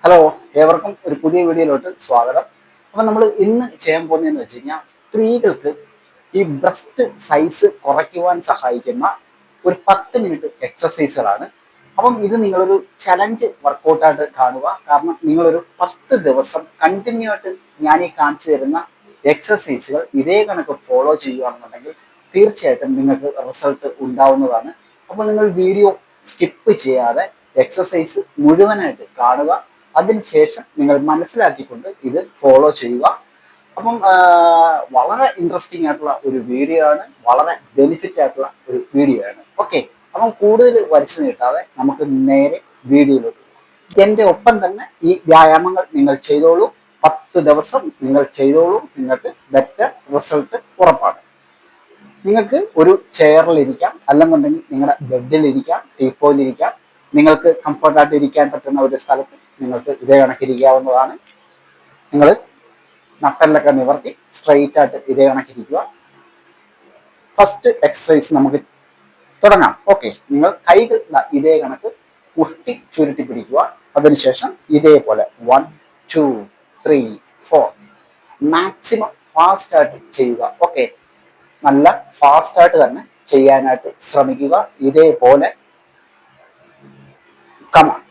Hello, ഏവർക്കും ഒരു പുതിയ വീഡിയോയിലോട്ട് സ്വാഗതം. അപ്പം നമ്മൾ ഇന്ന് ചെയ്യാൻ പോകുന്നതെന്ന് വെച്ച് കഴിഞ്ഞാൽ സ്ത്രീകൾക്ക് ഈ ബ്രസ്റ്റ് സൈസ് കുറയ്ക്കുവാൻ സഹായിക്കുന്ന ഒരു 10 മിനിറ്റ് എക്സസൈസുകളാണ്. അപ്പം ഇത് നിങ്ങളൊരു ചലഞ്ച് വർക്കൗട്ടായിട്ട് കാണുക. കാരണം നിങ്ങളൊരു 10 ദിവസം കണ്ടിന്യൂ ആയിട്ട് ഞാൻ ഈ കാണിച്ചു തരുന്ന എക്സസൈസുകൾ ഇതേ കണക്ക് ഫോളോ ചെയ്യുകയാണെന്നുണ്ടെങ്കിൽ തീർച്ചയായിട്ടും നിങ്ങൾക്ക് റിസൾട്ട് ഉണ്ടാവുന്നതാണ്. അപ്പോൾ നിങ്ങൾ വീഡിയോ സ്കിപ്പ് ചെയ്യാതെ എക്സസൈസ് മുഴുവനായിട്ട് കാണുക. അതിനുശേഷം നിങ്ങൾ മനസ്സിലാക്കിക്കൊണ്ട് ഇത് ഫോളോ ചെയ്യുക. അപ്പം വളരെ ഇൻട്രസ്റ്റിംഗ് ആയിട്ടുള്ള ഒരു വീഡിയോ ആണ്, വളരെ ബെനിഫിറ്റ് ആയിട്ടുള്ള ഒരു വീഡിയോ ആണ്. ഓക്കെ, അപ്പം കൂടുതൽ വലിച്ചു നീട്ടാതെ നമുക്ക് നേരെ വീഡിയോയിലോട്ട് പോകാം. എൻ്റെ ഒപ്പം തന്നെ ഈ വ്യായാമങ്ങൾ നിങ്ങൾ ചെയ്തോളൂ. 10 ദിവസം നിങ്ങൾ ചെയ്തോളൂ, നിങ്ങൾക്ക് ബെറ്റർ റിസൾട്ട് ഉറപ്പാണ്. നിങ്ങൾക്ക് ഒരു ചെയറിലിരിക്കാം, അല്ലെന്നുണ്ടെങ്കിൽ നിങ്ങളുടെ ബെഡിലിരിക്കാം, ടീപ്പോയിലിരിക്കാം. നിങ്ങൾക്ക് കംഫർട്ടായിട്ട് ഇരിക്കാൻ പറ്റുന്ന ഒരു സ്ഥലത്ത് നിങ്ങൾക്ക് ഇതേ കണക്കിരിക്കാവുന്നതാണ്. നിങ്ങൾ നട്ടെല്ലൊക്കെ നിവർത്തി സ്ട്രെയിറ്റ് ആയിട്ട് ഇതേ കണക്കിരിക്കുക. ഫസ്റ്റ് എക്സസൈസ് നമുക്ക് തുടങ്ങാം. ഓക്കെ, നിങ്ങൾ കൈകൾ ഇതേ കണക്ക് മുഷ്ടി ചുരുട്ടി പിടിക്കുക. അതിനുശേഷം ഇതേപോലെ 1 2 3 4 മാക്സിമം ഫാസ്റ്റ് ആയിട്ട് ചെയ്യുക. ഓക്കെ, നല്ല ഫാസ്റ്റ് ആയിട്ട് തന്നെ ചെയ്യാനായിട്ട് ശ്രമിക്കുക. ഇതേപോലെ കമാൺ.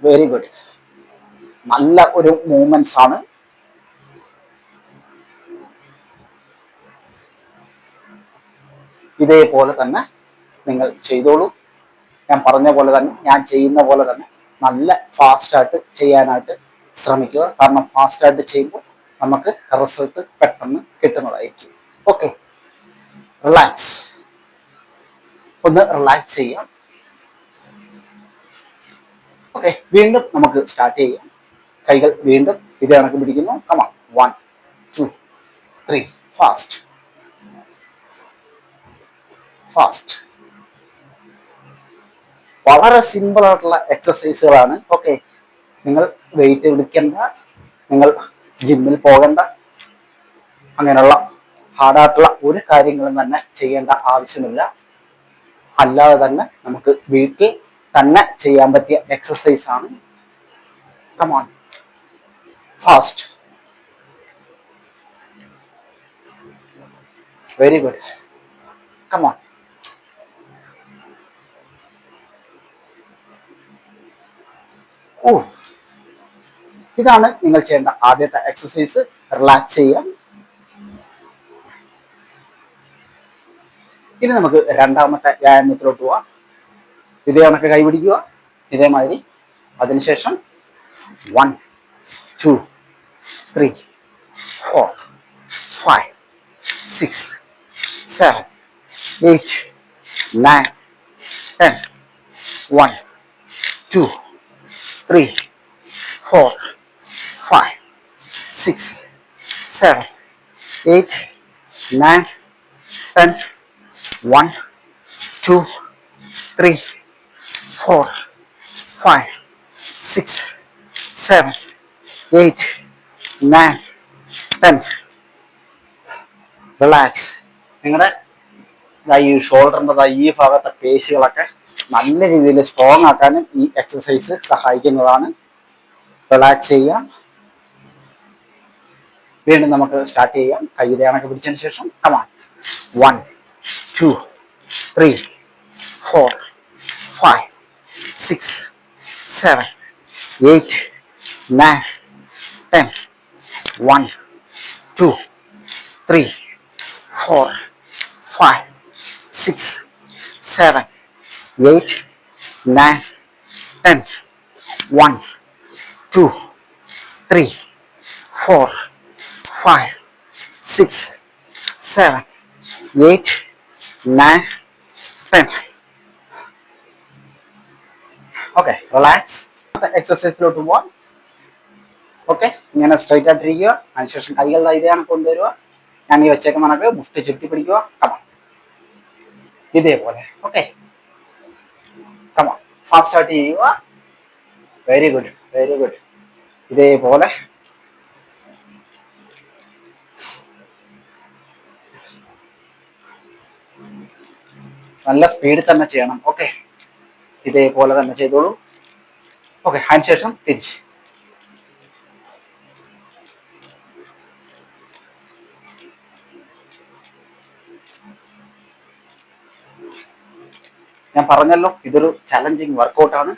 Very good. നല്ല ഒരു മൂവ്മെന്റ്സ് ആണ്. ഇതേപോലെ തന്നെ നിങ്ങൾ ചെയ്തോളൂ. ഞാൻ പറഞ്ഞ പോലെ തന്നെ, ഞാൻ ചെയ്യുന്ന പോലെ തന്നെ നല്ല ഫാസ്റ്റായിട്ട് ചെയ്യാനായിട്ട് ശ്രമിക്കുക. കാരണം ഫാസ്റ്റായിട്ട് ചെയ്യുമ്പോൾ നമുക്ക് റിസൾട്ട് പെട്ടെന്ന് കിട്ടുന്നതായിരിക്കും. Okay, relax. ഒന്ന് റിലാക്സ് ചെയ്യാം. ഓക്കെ, വീണ്ടും നമുക്ക് സ്റ്റാർട്ട് ചെയ്യാം. കൈകൾ വീണ്ടും ഇതേ കണക്ക് പിടിക്കുന്നു. കമാൺ. 1 2 3 fast fast. വളരെ സിമ്പിൾ ആയിട്ടുള്ള എക്സസൈസുകളാണ്. ഓക്കെ, നിങ്ങൾ വെയിറ്റ് എടുക്കേണ്ട, നിങ്ങൾ ജിമ്മിൽ പോകേണ്ട, അങ്ങനെയുള്ള ഹാർഡായിട്ടുള്ള ഒരു കാര്യങ്ങളും തന്നെ ചെയ്യേണ്ട ആവശ്യമില്ല. അല്ലാതെ തന്നെ നമുക്ക് വീട്ടിൽ തന്നെ ചെയ്യാൻ പറ്റിയ എക്സസൈസ് ആണ്. Come on, fast. Very good. Come on. ഓ, ഇതാണ് നിങ്ങൾ ചെയ്യേണ്ട ആദ്യത്തെ എക്സസൈസ്. റിലാക്സ് ചെയ്യാം. ഇനി നമുക്ക് രണ്ടാമത്തെ വ്യായാമത്തിലോട്ട് പോവാം. ഇതേ കണക്ക് കൈ പിടിക്കുക, ഇതേമാതിരി. അതിനുശേഷം 1 2 3 4 5 6 7 8 9 10 1 2 3 4 5 6 7 8 9 10 1 2 3 4 5 6 7 8 9 10. റിലാക്സ്. നിങ്ങളുടെ ഈ ഷോൾഡറിൻ്റെ ഈ ഭാഗത്തെ പേശികളൊക്കെ നല്ല രീതിയിൽ സ്ട്രോങ് ആക്കാനും ഈ എക്സസൈസ് സഹായിക്കുന്നതാണ്. റിലാക്സ് ചെയ്യാം. വീണ്ടും നമുക്ക് സ്റ്റാർട്ട് ചെയ്യാം. കൈയുടെ കണക്ക് പിടിച്ചതിന് ശേഷം കമാൺ. 1 2 3 4 5 6 7 8 9 10 1 2 3 4 5 6 7 8 9 10 1 2 3 4 5 6 7 8 9 10. Okay, relax. എക്സസൈസിലോട്ട് പോവാം. ഓക്കെ, ഇങ്ങനെ സ്ട്രൈറ്റ് ആയിട്ടിരിക്കുക. അതിനുശേഷം കൈകളുടെ ഇതാണ് കൊണ്ടുവരിക. ഞാൻ ഈ വെച്ചേക്കുന്ന കണക്ക് മുഷ്ടി ചുരുട്ടി പിടിക്കുക. കമാൺ, ഇതേപോലെ. ഓക്കെ, കമാൺ, ഫാസ്റ്റ് ആയിട്ട് ചെയ്യുക. Very good, very good. ഇതേപോലെ. നല്ല സ്പീഡിൽ തന്നെ ചെയ്യണം. ഓക്കെ, ഇതേപോലെ തന്നെ ചെയ്തോളൂ. ഓക്കെ, അതിനുശേഷം തിരിച്ച്. ഞാൻ പറഞ്ഞല്ലോ, ഇതൊരു ചലഞ്ചിങ് വർക്കൗട്ടാണ്.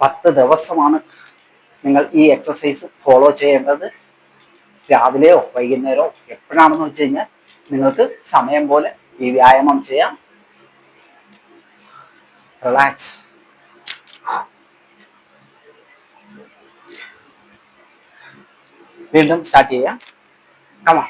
10 ദിവസമാണ് നിങ്ങൾ ഈ എക്സസൈസ് ഫോളോ ചെയ്യേണ്ടത്. രാവിലെയോ വൈകുന്നേരമോ എപ്പോഴാണെന്ന് വെച്ച് കഴിഞ്ഞാൽ നിങ്ങൾക്ക് സമയം പോലെ ഈ വ്യായാമം ചെയ്യാം. റിലാക്സ്. വീണ്ടും സ്റ്റാർട്ട് ചെയ്യാം. കമാ.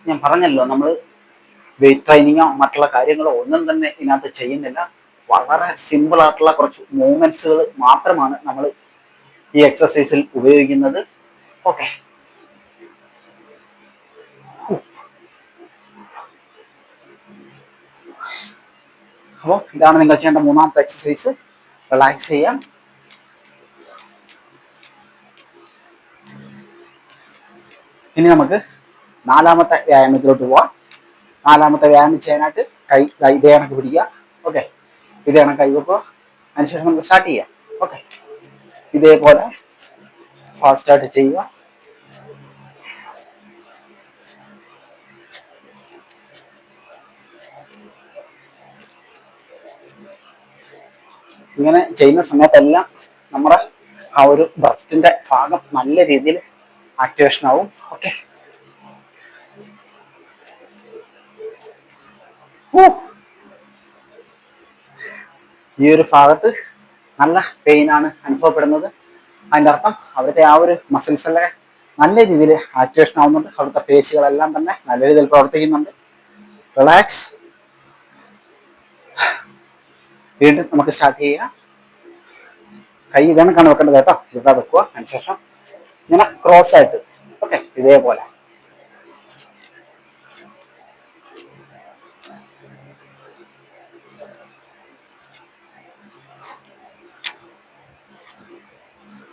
ഞാൻ പറഞ്ഞല്ലോ, നമ്മൾ വെയിറ്റ് ട്രെയിനിങ്ങോ മറ്റുള്ള കാര്യങ്ങളോ ഒന്നും തന്നെ ഇതിനകത്ത് ചെയ്യുന്നില്ല. വളരെ സിമ്പിൾ ആയിട്ടുള്ള കുറച്ച് മൂവ്മെന്റ്സുകൾ മാത്രമാണ് നമ്മൾ ഈ എക്സസൈസിൽ ഉപയോഗിക്കുന്നത്. ഓക്കെ, അപ്പോൾ ഇതാണ് നിങ്ങൾ ചെയ്യേണ്ട മൂന്നാമത്തെ എക്സസൈസ്. റിലാക്സ് ചെയ്യാം. ഇനി നമുക്ക് നാലാമത്തെ വ്യായാമത്തിലോട്ട് പോവാം. നാലാമത്തെ വ്യായാമം ചെയ്യാനായിട്ട് കൈ ഇതേ കണക്ക് പിടിക്കുക. ഓക്കെ, ഇതേ കണക്ക് കൈ വെക്കുക. അതിനുശേഷം നമുക്ക് സ്റ്റാർട്ട് ചെയ്യാം. ഓക്കെ, ഇതേപോലെ ഫാസ്റ്റായിട്ട് ചെയ്യുക. ഇങ്ങനെ ചെയ്യുന്ന സമയത്തെല്ലാം നമ്മുടെ ആ ഒരു ബ്രസ്റ്റിന്റെ ഭാഗം നല്ല രീതിയിൽ ആക്ടിവേഷൻ ആവും. ഓക്കെ, ഈ ഒരു ഭാഗത്ത് നല്ല പെയിനാണ് അനുഭവപ്പെടുന്നത്. അതിൻ്റെ അർത്ഥം അവിടുത്തെ ആ ഒരു മസിൽസെല്ലാം നല്ല രീതിയിൽ ആക്ടിവേഷൻ ആവുന്നുണ്ട്. അവിടുത്തെ പേശികളെല്ലാം തന്നെ നല്ല രീതിയിൽ പ്രവർത്തിക്കുന്നുണ്ട്. റിലാക്സ്. വീണ്ടും നമുക്ക് സ്റ്റാർട്ട് ചെയ്യാം. കൈ ഇതാണ് വെക്കേണ്ടത് കേട്ടോ. ഇവിടെ വെക്കുക. അതിനുശേഷം ഇങ്ങനെ ക്രോസ് ആയിട്ട്. ഓക്കെ, ഇതേപോലെ.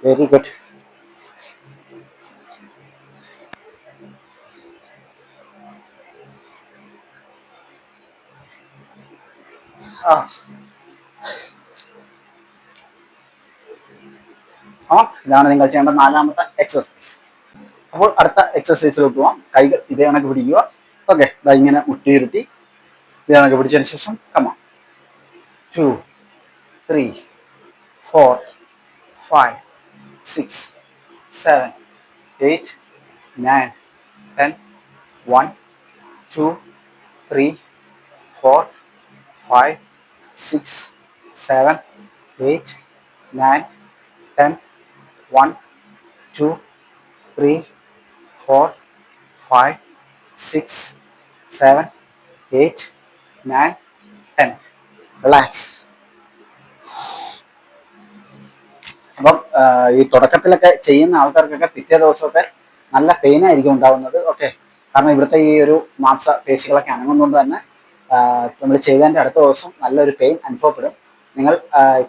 Very good. ഇതാണ് നിങ്ങൾ ചെയ്യേണ്ട നാലാമത്തെ എക്സസൈസ്. അപ്പോൾ അടുത്ത എക്സസൈസിലോട്ട് പോവാം. കൈകൾ ഇതേ കണക്ക് പിടിക്കുക. ഓക്കെ, ഇങ്ങനെ മുട്ടിയിരുത്തി ഇതേ കണക്ക് പിടിച്ചതിന് ശേഷം കമാ 2 3 4 5 6 7 8 9 10 1 2 3 4 5 6 7 8 9 10 1 2 3 4 5 6 7 8 9 10. റിലാക്സ്. അപ്പം ഈ തുടക്കത്തിലൊക്കെ ചെയ്യുന്ന ആൾക്കാർക്കൊക്കെ പിറ്റേ ദിവസമൊക്കെ നല്ല പെയിൻ ആയിരിക്കും ഉണ്ടാവുന്നത്. ഓക്കെ, കാരണം ഇവിടുത്തെ ഈ ഒരു മാംസപേശികളൊക്കെ അനങ്ങുന്നതുകൊണ്ട് തന്നെ നമ്മൾ ചെയ്തതിൻ്റെ അടുത്ത ദിവസം നല്ലൊരു പെയിൻ അനുഭവപ്പെടും. നിങ്ങൾ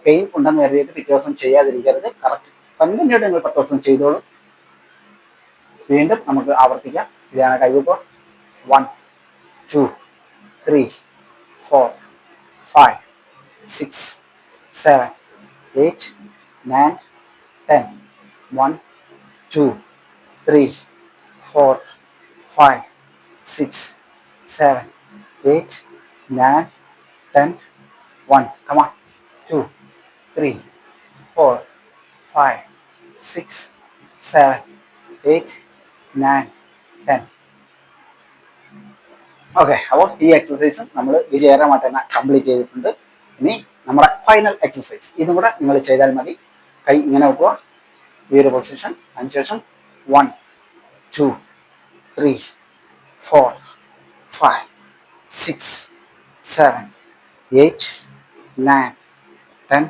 പെയിൻ ഉണ്ടെന്ന് കരുതിയിട്ട് പിറ്റേ ദിവസം ചെയ്യാതിരിക്കരുത്. കറക്റ്റ് കണ്ടിന്യൂട്ട് നിങ്ങൾ 10 ദിവസം ചെയ്തോളൂ. വീണ്ടും നമുക്ക് ആവർത്തിക്കാം. ഇതാണ് കൈവപ്പ്. 1 2 3 4 5 6 7 8 9 10 1 2 3 4 5 6 7 8 9 10 1. Come on. 2 3 4 5 6 7 8 9 10. ഓക്കെ, അപ്പോൾ ഈ എക്സസൈസും നമ്മൾ വിജയകരമായിട്ട് തന്നെ കംപ്ലീറ്റ് ചെയ്തിട്ടുണ്ട്. ഇനി നമ്മുടെ ഫൈനൽ എക്സസൈസ് ഇതും കൂടെ നിങ്ങൾ ചെയ്താൽ മതി. കൈ ഇങ്ങനെ വെക്കുക, ഈ ഒരു പൊസിഷൻ. അതിനുശേഷം 1 2 3 4 5 6 7 8 9 10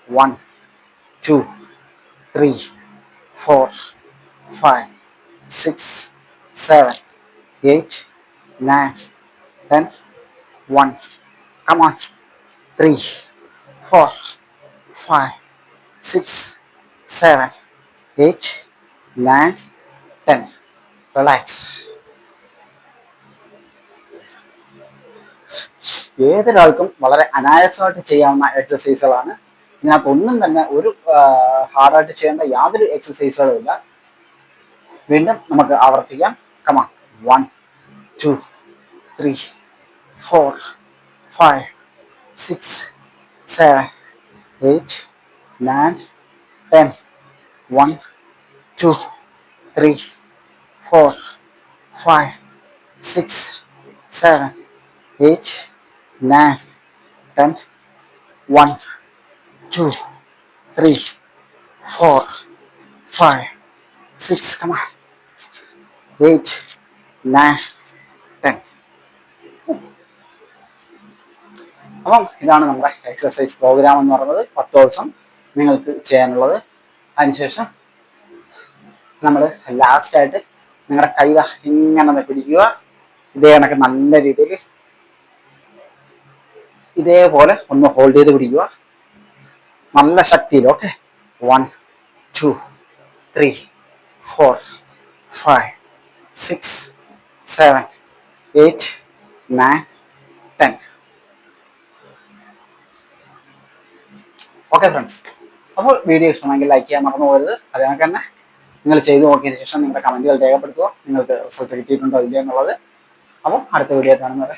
1 2 3 4 5 6 7 8 9 10 1. Come on. 3, 4, 5, 6, 7, 8, 9, 10. Relax. ഏതൊരാൾക്കും വളരെ അനായാസമായിട്ട് ചെയ്യാവുന്ന എക്സസൈസുകളാണ്. ഇതിനകത്തൊന്നും തന്നെ ഒരു ഹാർഡായിട്ട് ചെയ്യേണ്ട യാതൊരു എക്സസൈസുകളും ഇല്ല. വീണ്ടും നമുക്ക് ആവർത്തിക്കാം. കമാൺ. 1, 2, 3, 4, 5, 6, 7, 8, 9, 10. 1, 2, 3, 4, 5, 6, 7, 8, 9, 10. 1, 2, 3, 4, 5, 6. Come on. 8, 9, 10. അപ്പം ഇതാണ് നമ്മുടെ എക്സസൈസ് പ്രോഗ്രാം എന്ന് പറയുന്നത്. 10 ദിവസം നിങ്ങൾക്ക് ചെയ്യാനുള്ളത്. അതിനുശേഷം നമ്മൾ ലാസ്റ്റായിട്ട് നിങ്ങളുടെ കൈ ഇങ്ങനെ പിടിക്കുക. ഇതേ കണക്ക് നല്ല രീതിയിൽ ഇതേപോലെ ഒന്ന് ഹോൾഡ് ചെയ്ത് പിടിക്കുക, നല്ല ശക്തിയിൽ. ഓക്കെ. 1, 2, 3, 4, 5, 6, 7, 8, 9, 10. ഓക്കെ ഫ്രണ്ട്സ്, അപ്പോൾ വീഡിയോ ഇഷ്ടമാണെങ്കിൽ ലൈക്ക് ചെയ്യാൻ മറന്നു പോകരുത്. അതിനൊക്കെ തന്നെ നിങ്ങൾ ചെയ്തു നോക്കിയതിന് ശേഷം നിങ്ങളുടെ കമൻറ്റുകൾ രേഖപ്പെടുത്തുക, നിങ്ങൾക്ക് റിസൾട്ട് കിട്ടിയിട്ടുണ്ടോ ഇല്ലയോ എന്നുള്ളത്. അപ്പോൾ അടുത്ത വീഡിയോ കാണുന്നവരെ